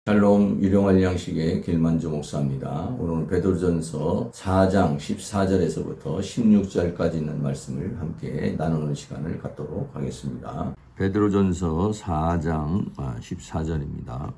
샬롬 일용할 양식의 길만주 목사입니다. 오늘은 베드로전서 4장 14절에서부터 16절까지 있는 말씀을 함께 나누는 시간을 갖도록 하겠습니다. 베드로전서 4장 14절입니다.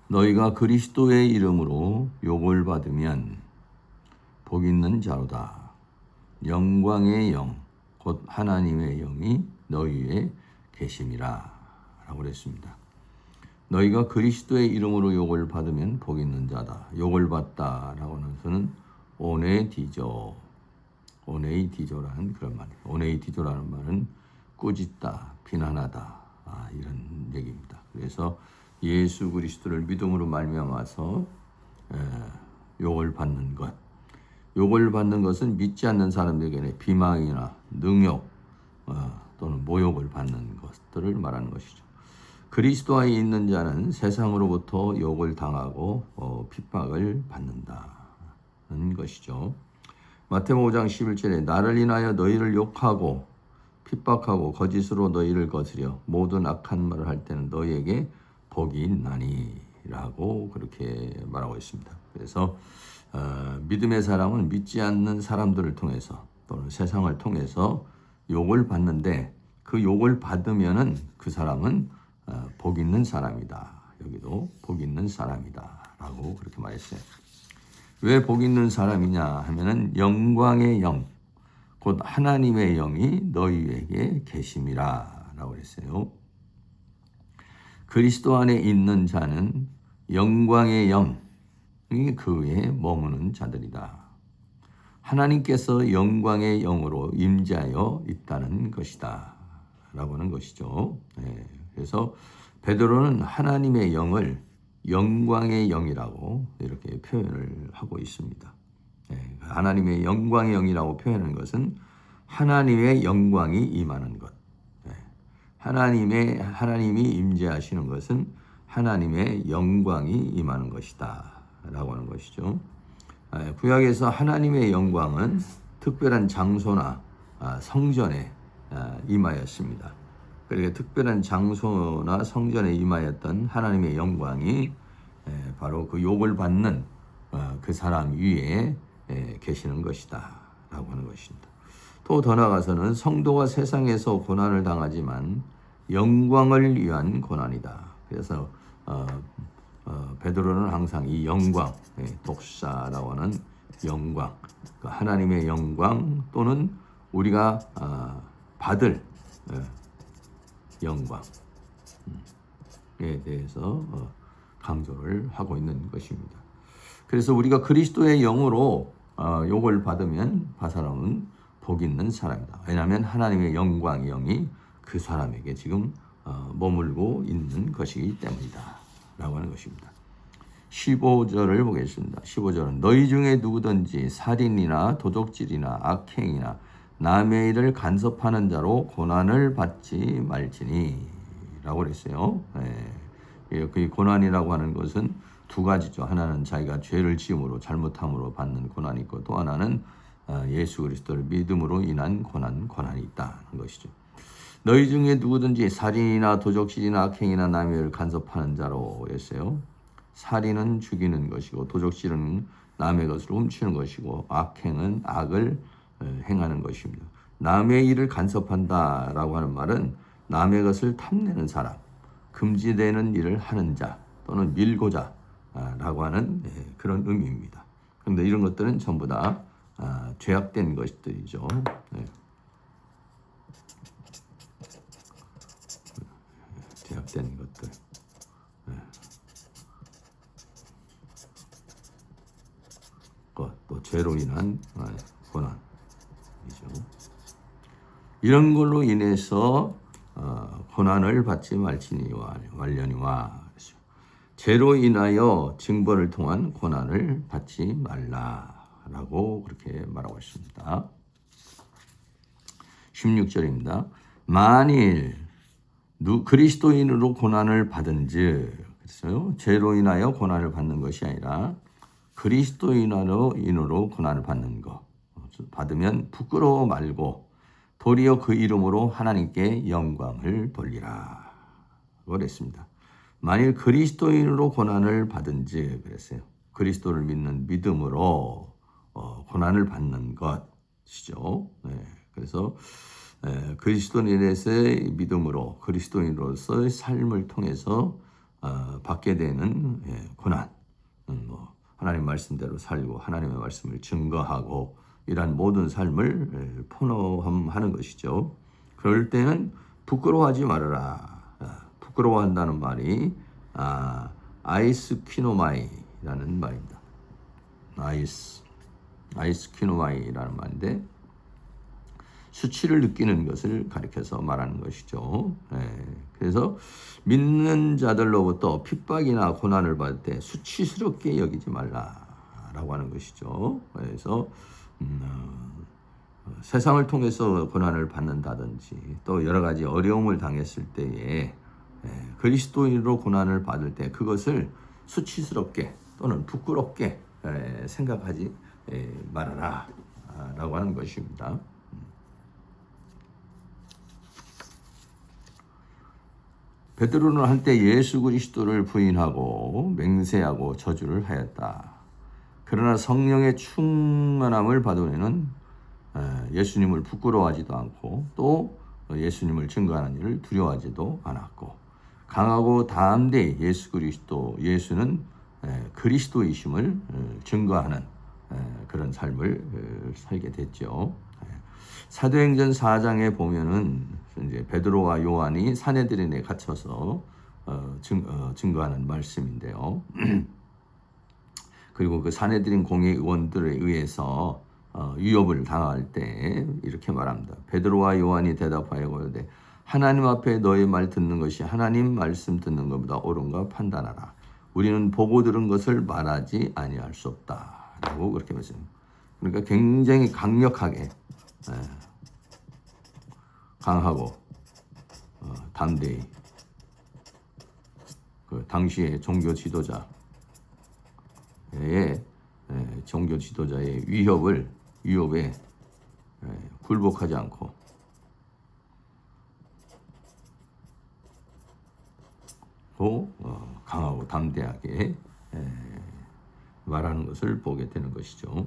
너희가 그리스도의 이름으로 욕을 받으면 복 있는 자로다. 영광의 영, 곧 하나님의 영이 너희에 계심이라 라고 그랬습니다. 너희가 그리스도의 이름으로 욕을 받으면 복 있는 자다. 욕을 받다라고 하는 것은 오네이디조라는 그런 말이에요. 오네이디조라는 말은 꾸짖다, 비난하다 이런 얘기입니다. 그래서 예수 그리스도를 믿음으로 말미암아서 욕을 받는 것, 욕을 받는 것은 믿지 않는 사람들에게 비방이나 능욕 또는 모욕을 받는 것들을 말하는 것이죠. 그리스도 안에 있는 자는 세상으로부터 욕을 당하고 핍박을 받는다는 것이죠. 마태복음 5장 11절에 나를 인하여 너희를 욕하고 핍박하고 거짓으로 너희를 거스려 모든 악한 말을 할 때는 너희에게 복이 있나니 라고 그렇게 말하고 있습니다. 그래서 믿음의 사람은 믿지 않는 사람들을 통해서 또는 세상을 통해서 욕을 받는데 그 욕을 받으면은 그 사람은 복 있는 사람이다. 여기도 복 있는 사람이다 라고 그렇게 말했어요. 왜 복 있는 사람이냐 하면은 영광의 영, 곧 하나님의 영이 너희에게 계심이라 라고 그랬어요. 그리스도 안에 있는 자는 영광의 영이 그에 머무는 자들이다. 하나님께서 영광의 영으로 임재하여 있다는 것이다 라고 하는 것이죠. 그래서 베드로는 하나님의 영을 영광의 영이라고 이렇게 표현을 하고 있습니다. 하나님의 영광의 영이라고 표현하는 것은 하나님의 영광이 임하는 것. 하나님이 임재하시는 것은 하나님의 영광이 임하는 것이다 라고 하는 것이죠. 구약에서 하나님의 영광은 특별한 장소나 성전에 임하였습니다. 그러니까 특별한 장소나 성전에 임하였던 하나님의 영광이 바로 그 욕을 받는 그 사람 위에 계시는 것이다 라고 하는 것입니다. 또 더 나아가서는 성도가 세상에서 고난을 당하지만 영광을 위한 고난이다. 그래서 베드로는 항상 이 영광, 독사라고 하는 영광, 그 하나님의 영광 또는 우리가 받을 영광에 대해서 강조를 하고 있는 것입니다. 그래서 우리가 그리스도의 영으로 욕을 받으면 그 사람은 복 있는 사람이다. 왜냐하면 하나님의 영광의 영이 그 사람에게 지금 머물고 있는 것이기 때문이다 라고 하는 것입니다. 15절을 보겠습니다. 15절은 너희 중에 누구든지 살인이나 도적질이나 악행이나 남의 일을 간섭하는 자로 고난을 받지 말지니 라고 그랬어요. 그 고난이라고 하는 것은 두 가지죠. 하나는 자기가 죄를 지음으로 잘못함으로 받는 고난이 있고 또 하나는 예수 그리스도를 믿음으로 인한 고난이 있다는 것이죠. 너희 중에 누구든지 살인이나 도적질이나 악행이나 남의 일을 간섭하는 자로 했어요. 살인은 죽이는 것이고 도적질은 남의 것을 훔치는 것이고 악행은 악을 행하는 것입니다. 남의 일을 간섭한다라고 하는 말은 남의 것을 탐내는 사람, 금지되는 일을 하는 자 또는 밀고자 라고 하는 그런 의미입니다. 그런데 이런 것들은 전부 다 죄악된 것들이죠. 죄악된 것들. 또 죄로 인한 고난이죠. 이런 걸로 인해서 고난을 받지 말지니와 말려니와 죄로 인하여 징벌을 통한 고난을 받지 말라라고 그렇게 말하고 있습니다. 16절입니다. 만일 그리스도인으로 고난을 받은즉 그랬어요. 죄로 인하여 고난을 받는 것이 아니라 그리스도인으로 고난을 받는 것 받으면 부끄러워 말고 도리어 그 이름으로 하나님께 영광을 돌리라 그랬습니다. 만일 그리스도인으로 고난을 받은지 그랬어요. 그리스도를 믿는 믿음으로 고난을 받는 것이죠. 네, 그래서 그리스도인에서의 믿음으로 그리스도인으로서의 삶을 통해서 받게 되는 고난, 하나님 말씀대로 살고 하나님의 말씀을 증거하고 이러한 모든 삶을 포함하는 것이죠. 그럴 때는 부끄러워하지 말아라. 부끄러워한다는 말이 아이스퀴노마이라는 말입니다. 아이스퀴노마이라는 말인데 수치를 느끼는 것을 가리켜서 말하는 것이죠. 그래서 믿는 자들로부터 핍박이나 고난을 받을 때 수치스럽게 여기지 말라라고 하는 것이죠. 그래서 세상을 통해서 고난을 받는다든지 또 여러 가지 어려움을 당했을 때에 그리스도인으로 고난을 받을 때 그것을 수치스럽게 또는 부끄럽게 생각하지 말아라 라고 하는 것입니다. 베드로는 한때 예수 그리스도를 부인하고 맹세하고 저주를 하였다. 그러나 성령의 충만함을 받으면은 예수님을 부끄러워하지도 않고 또 예수님을 증거하는 일을 두려워하지도 않았고 강하고 담대히 예수는 그리스도이심을 증거하는 그런 삶을 살게 됐죠. 사도행전 4장에 보면은 이제 베드로와 요한이 사내들인에 갇혀서 증거하는 말씀인데요. 그리고 그 사내들인 공의원들에 의해서 위협을 당할 때 이렇게 말합니다. 베드로와 요한이 대답하여 이르되 하나님 앞에 너의 말 듣는 것이 하나님 말씀 듣는 것보다 옳은가 판단하라. 우리는 보고 들은 것을 말하지 아니할 수 없다라고 그렇게 말씀합니다. 그러니까 굉장히 강력하게 강하고 담대히 그 당시의 종교 지도자의 위협에 굴복하지 않고 강하고 담대하게 말하는 것을 보게 되는 것이죠.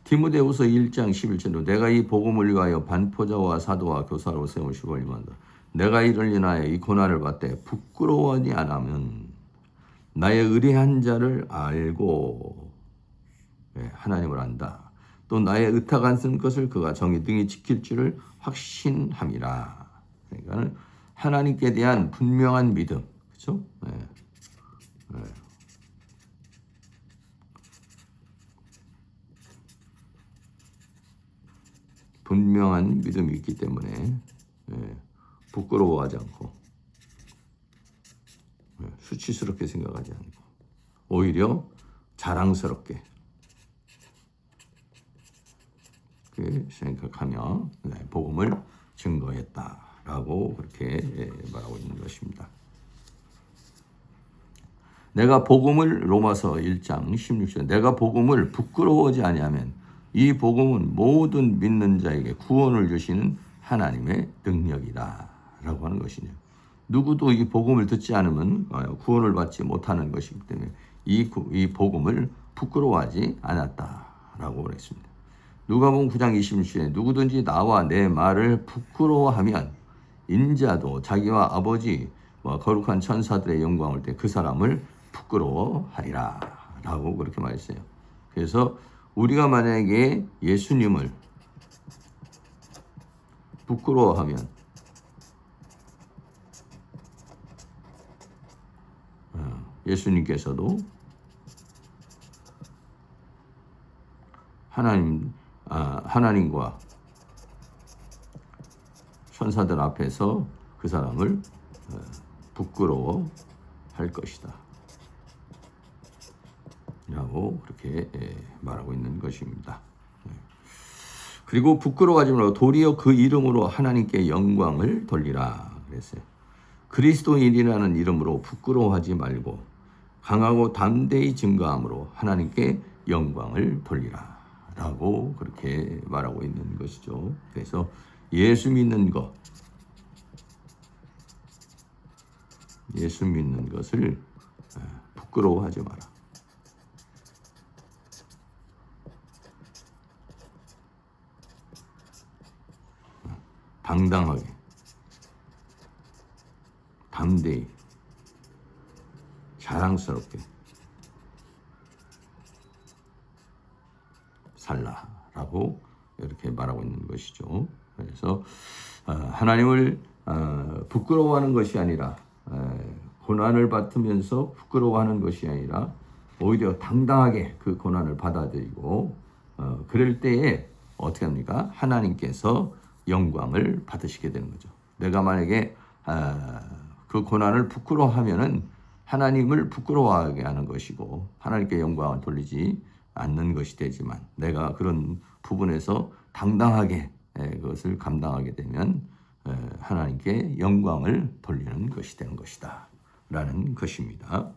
디모데후서 1장 11절로 내가 이 복음을 위하여 반포자와 사도와 교사로 세우시고 일만다. 내가 이를 인하여 이 고난을 받되 부끄러워하지 않으면 나의 의뢰한 자를 알고 하나님을 안다. 또 나의 의탁 안 쓴 것을 그가 정의 등이 지킬 줄을 확신함이라. 그러니까 하나님께 대한 분명한 믿음, 그렇죠? 분명한 믿음이 있기 때문에 부끄러워하지 않고 수치스럽게 생각하지 않고 오히려 자랑스럽게 생각하며 복음을 증거했다라고 그렇게 말하고 있는 것입니다. 내가 복음을 로마서 1장 16절 내가 복음을 부끄러워하지 아니하면 이 복음은 모든 믿는 자에게 구원을 주시는 하나님의 능력이다 라고 하는 것이죠. 누구도 이 복음을 듣지 않으면 구원을 받지 못하는 것이기 때문에 이 복음을 부끄러워하지 않았다라고 그랬습니다. 누가복음 9장 26절에 누구든지 나와 내 말을 부끄러워하면 인자도 자기와 아버지 거룩한 천사들의 영광을 올 때 그 사람을 부끄러워하리라 라고 그렇게 말했어요. 그래서 우리가 만약에 예수님을 부끄러워하면 예수님께서도 하나님과 천사들 앞에서 그 사람을 부끄러워할 것이다 라고 그렇게 말하고 있는 것입니다. 그리고 부끄러워하지 말고 도리어 그 이름으로 하나님께 영광을 돌리라 그랬어요. 그리스도인이라는 이름으로 부끄러워하지 말고 강하고 담대히 증거함으로 하나님께 영광을 돌리라 라고 그렇게 말하고 있는 것이죠. 그래서 예수 믿는 것, 예수 믿는 것을 부끄러워하지 마라. 당당하게, 담대히, 자랑스럽게 살라라고 이렇게 말하고 있는 것이죠. 그래서 하나님을 부끄러워하는 것이 아니라, 고난을 받으면서 부끄러워하는 것이 아니라 오히려 당당하게 그 고난을 받아들이고, 그럴 때에 어떻게 합니까? 하나님께서 영광을 받으시게 되는 거죠. 내가 만약에 그 고난을 부끄러워하면은 하나님을 부끄러워하게 하는 것이고 하나님께 영광을 돌리지 않는 것이 되지만, 내가 그런 부분에서 당당하게 그것을 감당하게 되면 하나님께 영광을 돌리는 것이 되는 것이다 라는 것입니다.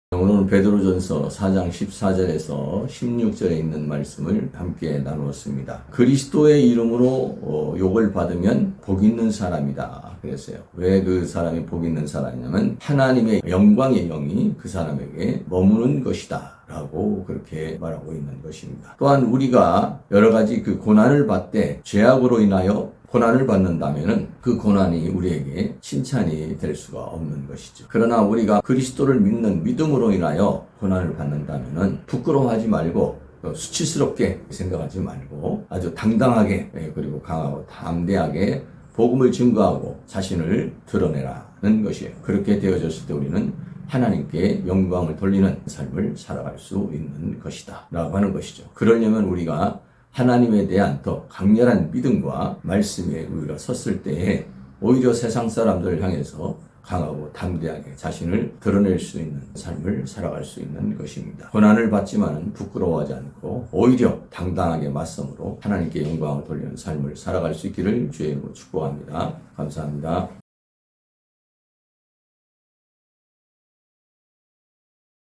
오늘은 베드로전서 4장 14절에서 16절에 있는 말씀을 함께 나누었습니다. 그리스도의 이름으로 욕을 받으면 복 있는 사람이다 그랬어요. 왜 그 사람이 복 있는 사람이냐면 하나님의 영광의 영이 그 사람에게 머무는 것이다 라고 그렇게 말하고 있는 것입니다. 또한 우리가 여러 가지 그 고난을 받되 죄악으로 인하여 고난을 받는다면은 그 고난이 우리에게 칭찬이 될 수가 없는 것이죠. 그러나 우리가 그리스도를 믿는 믿음으로 인하여 고난을 받는다면은 부끄러워하지 말고 수치스럽게 생각하지 말고 아주 당당하게, 그리고 강하고 담대하게 복음을 증거하고 자신을 드러내라는 것이에요. 그렇게 되어졌을 때 우리는 하나님께 영광을 돌리는 삶을 살아갈 수 있는 것이다 라고 하는 것이죠. 그러려면 우리가 하나님에 대한 더 강렬한 믿음과 말씀에 우리가 섰을 때에 오히려 세상 사람들을 향해서 강하고 담대하게 자신을 드러낼 수 있는 삶을 살아갈 수 있는 것입니다. 고난을 받지만 부끄러워하지 않고 오히려 당당하게 맞섬으로 하나님께 영광을 돌리는 삶을 살아갈 수 있기를 주의 이름으로 축복합니다. 감사합니다.